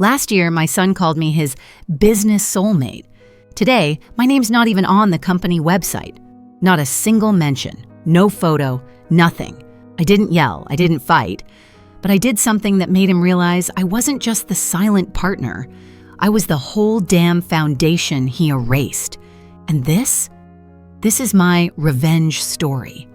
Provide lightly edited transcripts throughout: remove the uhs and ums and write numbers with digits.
Last year, my son called me his business soulmate. Today, my name's not even on the company website. Not a single mention, no photo, nothing. I didn't yell, I didn't fight, but I did something that made him realize I wasn't just the silent partner. I was the whole damn foundation he erased. And this is my revenge story.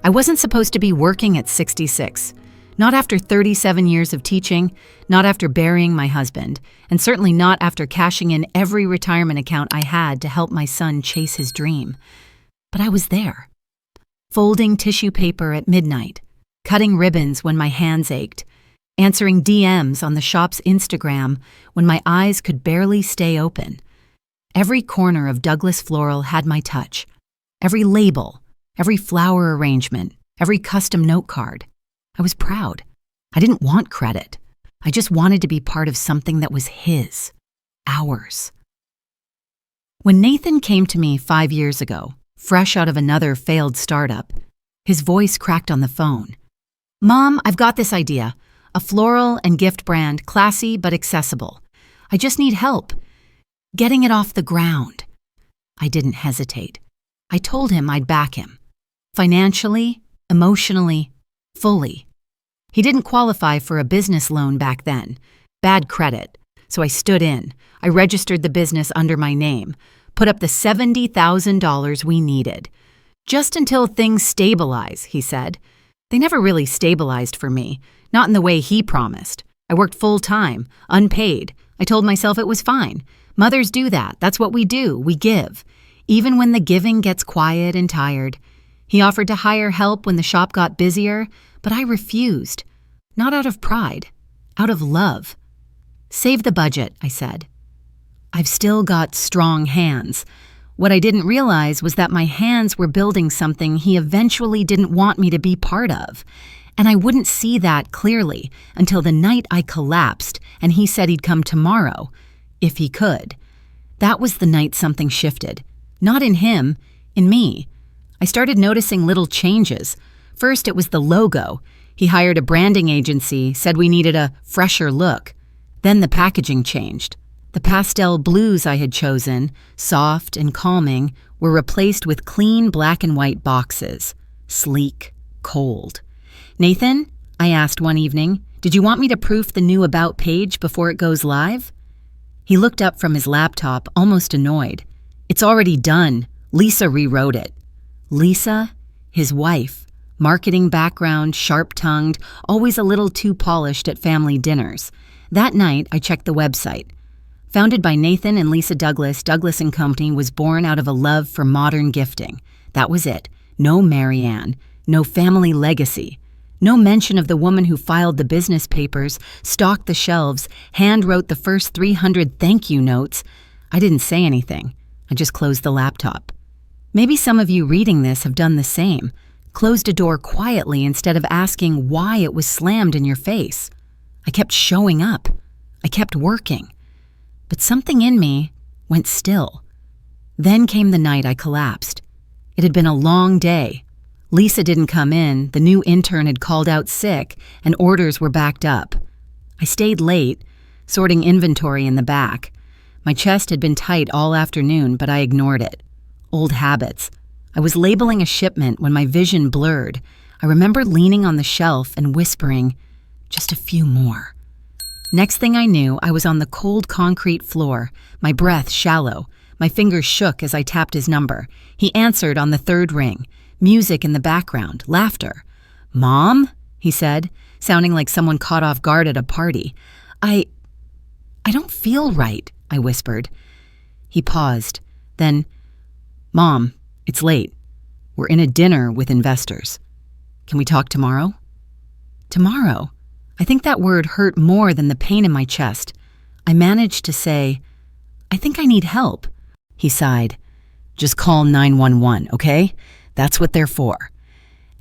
I wasn't supposed to be working at 66. Not after 37 years of teaching, not after burying my husband, and certainly not after cashing in every retirement account I had to help my son chase his dream. But I was there, folding tissue paper at midnight, cutting ribbons when my hands ached, answering DMs on the shop's Instagram when my eyes could barely stay open. Every corner of Douglas Floral had my touch. Every label, every flower arrangement, every custom note card. I was proud. I didn't want credit. I just wanted to be part of something that was his, ours. When Nathan came to me 5 years ago, fresh out of another failed startup, his voice cracked on the phone. "Mom, I've got this idea. A floral and gift brand, classy but accessible. I just need help getting it off the ground." I didn't hesitate. I told him I'd back him. Financially, emotionally, fully. He didn't qualify for a business loan back then. Bad credit. So I stood in. I registered the business under my name, put up the $70,000 we needed. "Just until things stabilize," he said. They never really stabilized for me, not in the way he promised. I worked full-time, unpaid. I told myself it was fine. Mothers do that. That's what we do. We give. Even when the giving gets quiet and tired. He offered to hire help when the shop got busier, but I refused. Not out of pride, out of love. "Save the budget," I said. I've still got strong hands. What I didn't realize was that my hands were building something he eventually didn't want me to be part of. And I wouldn't see that clearly until the night I collapsed and he said he'd come tomorrow, if he could. That was the night something shifted. Not in him, in me. I started noticing little changes. First, it was the logo. He hired a branding agency, said we needed a fresher look. Then the packaging changed. The pastel blues I had chosen, soft and calming, were replaced with clean black and white boxes. Sleek, cold. "Nathan," I asked one evening, "did you want me to proof the new About page before it goes live?" He looked up from his laptop, almost annoyed. "It's already done. Lisa rewrote it." Lisa, his wife, marketing background, sharp-tongued, always a little too polished at family dinners. That night, I checked the website. Founded by Nathan and Lisa Douglas, Douglas & Company was born out of a love for modern gifting. That was it. No Marianne. No family legacy. No mention of the woman who filed the business papers, stocked the shelves, hand-wrote the first 300 thank you notes. I didn't say anything. I just closed the laptop. Maybe some of you reading this have done the same. Closed a door quietly instead of asking why it was slammed in your face. I kept showing up. I kept working. But something in me went still. Then came the night I collapsed. It had been a long day. Lisa didn't come in, the new intern had called out sick, and orders were backed up. I stayed late, sorting inventory in the back. My chest had been tight all afternoon, but I ignored it. Old habits. I was labeling a shipment when my vision blurred. I remember leaning on the shelf and whispering, "Just a few more." Next thing I knew, I was on the cold concrete floor, my breath shallow. My fingers shook as I tapped his number. He answered on the third ring. Music in the background, laughter. "Mom?" he said, sounding like someone caught off guard at a party. I don't feel right," I whispered. He paused. Then, "Mom, it's late. We're in a dinner with investors. Can we talk tomorrow?" Tomorrow? I think that word hurt more than the pain in my chest. I managed to say, "I think I need help." He sighed. "Just call 911, okay? That's what they're for."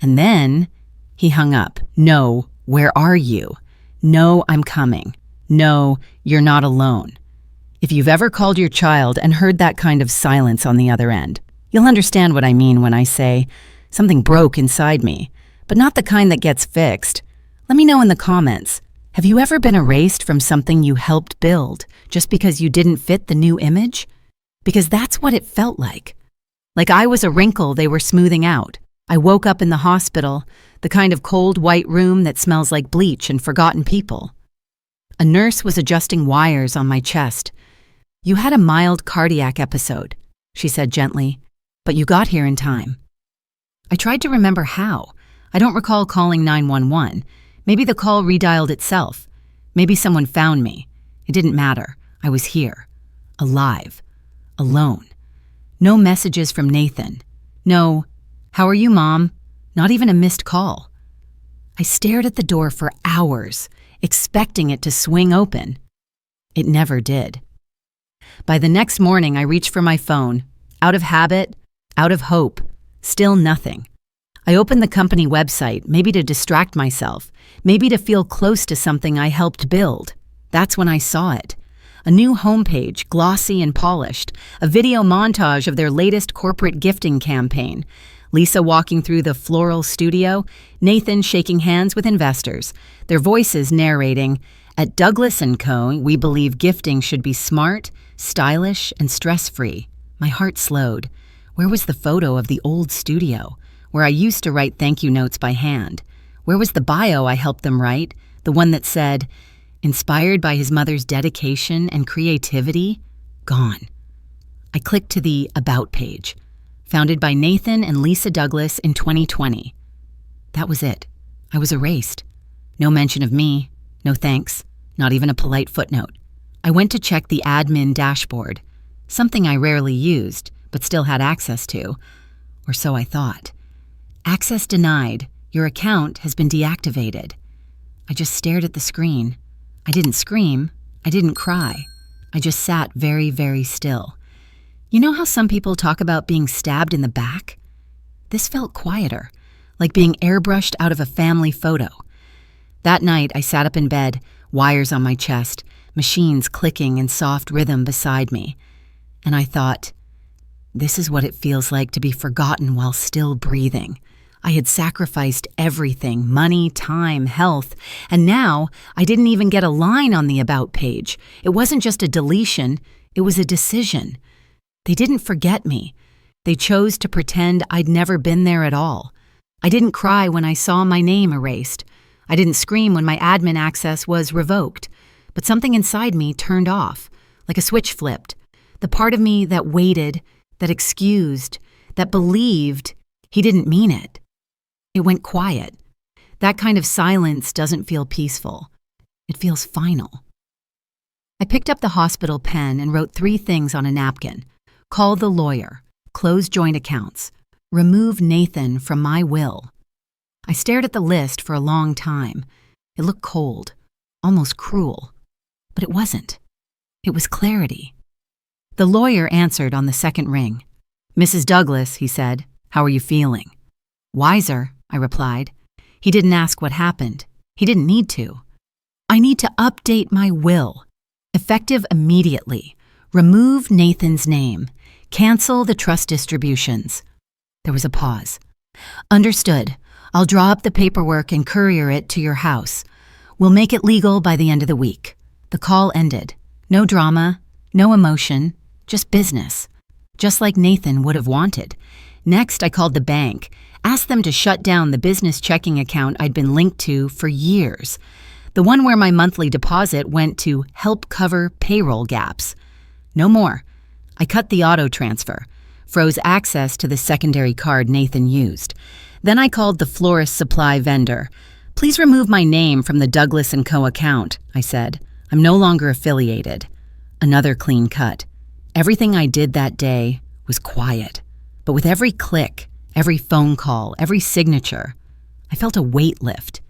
And then he hung up. "No, where are you? No, I'm coming. No, you're not alone." If you've ever called your child and heard that kind of silence on the other end, you'll understand what I mean when I say something broke inside me, but not the kind that gets fixed. Let me know in the comments. Have you ever been erased from something you helped build just because you didn't fit the new image? Because that's what it felt like. Like I was a wrinkle they were smoothing out. I woke up in the hospital, the kind of cold white room that smells like bleach and forgotten people. A nurse was adjusting wires on my chest. "You had a mild cardiac episode," she said gently, "but you got here in time." I tried to remember how. I don't recall calling 911. Maybe the call redialed itself. Maybe someone found me. It didn't matter. I was here. Alive. Alone. No messages from Nathan. No, "How are you, Mom?" Not even a missed call. I stared at the door for hours, expecting it to swing open. It never did. By the next morning, I reached for my phone. Out of habit, out of hope, still nothing. I opened the company website, maybe to distract myself, maybe to feel close to something I helped build. That's when I saw it. A new homepage, glossy and polished, a video montage of their latest corporate gifting campaign. Lisa walking through the floral studio, Nathan shaking hands with investors, their voices narrating, "At Douglas & Co., we believe gifting should be smart, stylish, and stress-free." My heart slowed. Where was the photo of the old studio, where I used to write thank you notes by hand? Where was the bio I helped them write, the one that said, "Inspired by his mother's dedication and creativity"? Gone. I clicked to the About page. Founded by Nathan and Lisa Douglas in 2020. That was it. I was erased. No mention of me. No thanks. Not even a polite footnote. I went to check the admin dashboard, something I rarely used, but still had access to. Or so I thought. "Access denied. Your account has been deactivated." I just stared at the screen. I didn't scream. I didn't cry. I just sat very, very still. You know how some people talk about being stabbed in the back? This felt quieter, like being airbrushed out of a family photo. That night, I sat up in bed, wires on my chest, machines clicking in soft rhythm beside me. And I thought, this is what it feels like to be forgotten while still breathing. I had sacrificed everything, money, time, health, and now I didn't even get a line on the About page. It wasn't just a deletion, it was a decision. They didn't forget me. They chose to pretend I'd never been there at all. I didn't cry when I saw my name erased. I didn't scream when my admin access was revoked. But something inside me turned off, like a switch flipped. The part of me that waited, that excused, that believed he didn't mean it. It went quiet. That kind of silence doesn't feel peaceful. It feels final. I picked up the hospital pen and wrote 3 things on a napkin. Call the lawyer, close joint accounts, remove Nathan from my will. I stared at the list for a long time. It looked cold, almost cruel. But it wasn't. It was clarity. The lawyer answered on the second ring. "Mrs. Douglas," he said, "how are you feeling?" "Wiser," I replied. He didn't ask what happened. He didn't need to. "I need to update my will. Effective immediately. Remove Nathan's name. Cancel the trust distributions." There was a pause. "Understood. I'll draw up the paperwork and courier it to your house. We'll make it legal by the end of the week." The call ended. No drama, no emotion, just business. Just like Nathan would have wanted. Next, I called the bank, asked them to shut down the business checking account I'd been linked to for years. The one where my monthly deposit went to help cover payroll gaps. No more. I cut the auto transfer, froze access to the secondary card Nathan used. Then I called the florist supply vendor. "Please remove my name from the Douglas & Co. account," I said. "I'm no longer affiliated." Another clean cut. Everything I did that day was quiet. But with every click, every phone call, every signature, I felt a weight lift.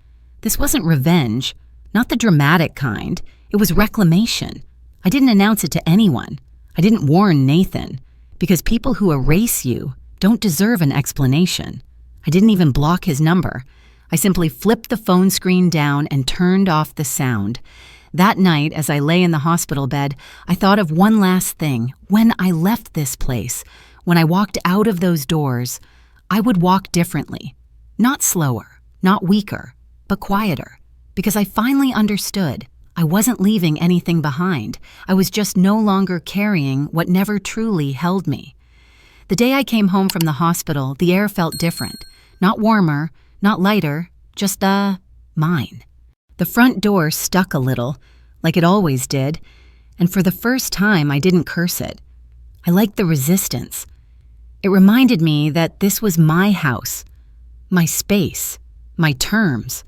This wasn't revenge, not the dramatic kind. It was reclamation. I didn't announce it to anyone. I didn't warn Nathan, because people who erase you don't deserve an explanation. I didn't even block his number. I simply flipped the phone screen down and turned off the sound. That night, as I lay in the hospital bed, I thought of one last thing. When I left this place, when I walked out of those doors, I would walk differently. Not slower, not weaker, but quieter. because I finally understood. I wasn't leaving anything behind. I was just no longer carrying what never truly held me. The day I came home from the hospital, the air felt different. Not warmer, not lighter, just, mine. The front door stuck a little, like it always did, and for the first time I didn't curse it. I liked the resistance. It reminded me that this was my house, my space, my terms.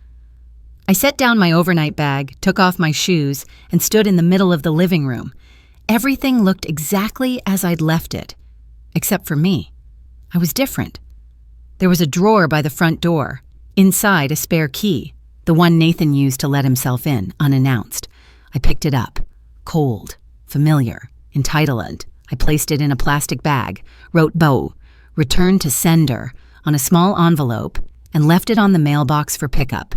I set down my overnight bag, took off my shoes, and stood in the middle of the living room. Everything looked exactly as I'd left it, except for me. I was different. There was a drawer by the front door. Inside, a spare key, the one Nathan used to let himself in, unannounced. I picked it up. Cold, familiar, entitled. I placed it in a plastic bag, wrote Beau, returned to sender, on a small envelope, and left it on the mailbox for pickup.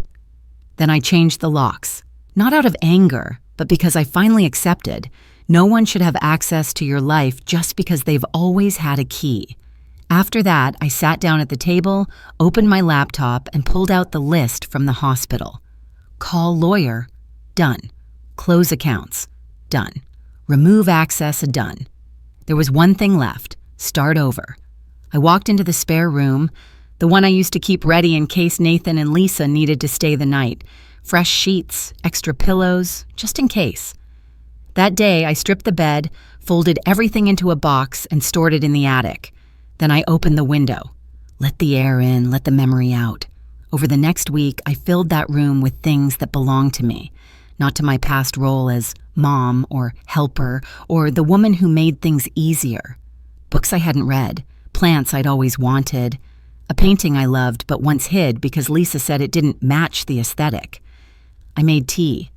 Then I changed the locks, not out of anger, but because I finally accepted no one should have access to your life just because they've always had a key. After that, I sat down at the table, opened my laptop, and pulled out the list from the hospital. Call lawyer, done. Close accounts, done. Remove access, done. There was one thing left, start over. I walked into the spare room, the one I used to keep ready in case Nathan and Lisa needed to stay the night. Fresh sheets, extra pillows, just in case. That day, I stripped the bed, folded everything into a box, and stored it in the attic. Then I opened the window. Let the air in, let the memory out. Over the next week, I filled that room with things that belonged to me, not to my past role as mom or helper or the woman who made things easier. Books I hadn't read, plants I'd always wanted, a painting I loved but once hid because Lisa said it didn't match the aesthetic. I made tea,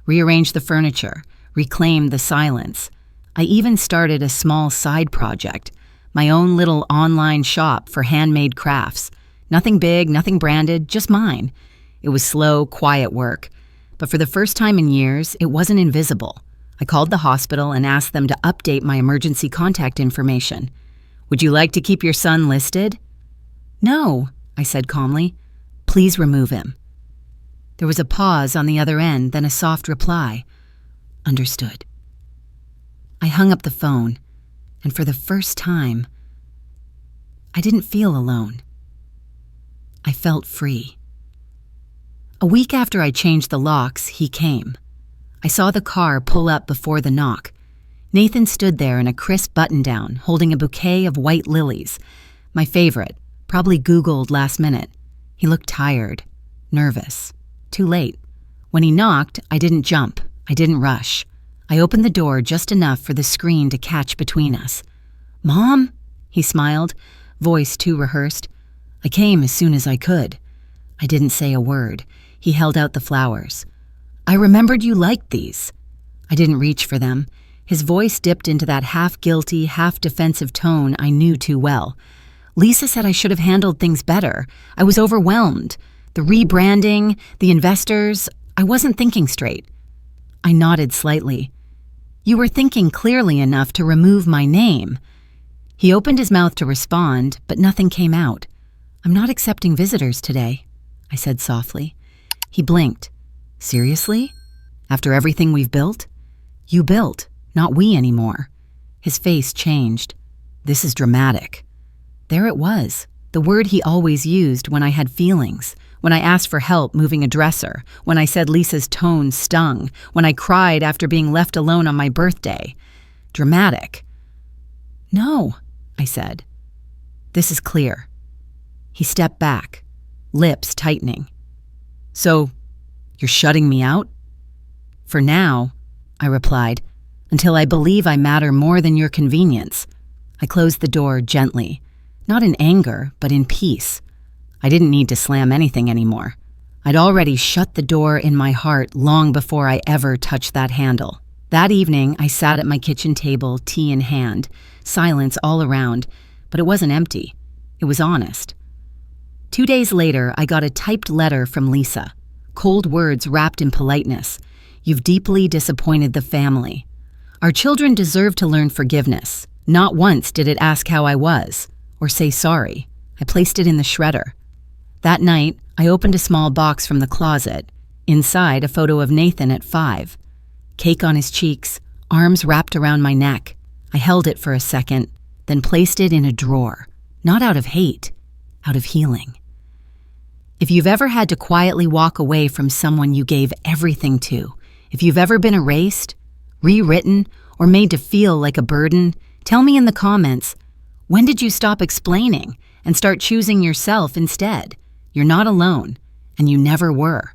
rearranged the furniture, reclaimed the silence. I even started a small side project, my own little online shop for handmade crafts. Nothing big, nothing branded, just mine. It was slow, quiet work. But for the first time in years, it wasn't invisible. I called the hospital and asked them to update my emergency contact information. Would you like to keep your son listed? No, I said calmly. Please remove him. There was a pause on the other end, then a soft reply. Understood. I hung up the phone, and for the first time, I didn't feel alone. I felt free. A week after I changed the locks, he came. I saw the car pull up before the knock. Nathan stood there in a crisp button-down, holding a bouquet of white lilies. My favorite, probably Googled last minute. He looked tired, nervous, too late. When he knocked, I didn't jump. I didn't rush. I opened the door just enough for the screen to catch between us. Mom? He smiled, voice too rehearsed. I came as soon as I could. I didn't say a word. He held out the flowers. I remembered you liked these. I didn't reach for them. His voice dipped into that half-guilty, half-defensive tone I knew too well. Lisa said I should have handled things better. I was overwhelmed. The rebranding, the investors, I wasn't thinking straight. I nodded slightly. You were thinking clearly enough to remove my name. He opened his mouth to respond, but nothing came out. I'm not accepting visitors today, I said softly. He blinked. Seriously? After everything we've built? You built, not we anymore. His face changed. This is dramatic. There it was, the word he always used when I had feelings, when I asked for help moving a dresser, when I said Lisa's tone stung, when I cried after being left alone on my birthday. Dramatic. No, I said. This is clear. He stepped back, lips tightening. So, you're shutting me out? For now, I replied, until I believe I matter more than your convenience. I closed the door gently, not in anger, but in peace. I didn't need to slam anything anymore. I'd already shut the door in my heart long before I ever touched that handle. That evening, I sat at my kitchen table, tea in hand, silence all around, but it wasn't empty. It was honest. 2 days later, I got a typed letter from Lisa. Cold words wrapped in politeness. You've deeply disappointed the family. Our children deserve to learn forgiveness. Not once did it ask how I was, or say sorry. I placed it in the shredder. That night, I opened a small box from the closet. Inside, a photo of Nathan at 5. Cake on his cheeks, arms wrapped around my neck. I held it for a second, then placed it in a drawer, not out of hate, out of healing. If you've ever had to quietly walk away from someone you gave everything to, if you've ever been erased, rewritten, or made to feel like a burden, tell me in the comments, when did you stop explaining and start choosing yourself instead? You're not alone, and you never were.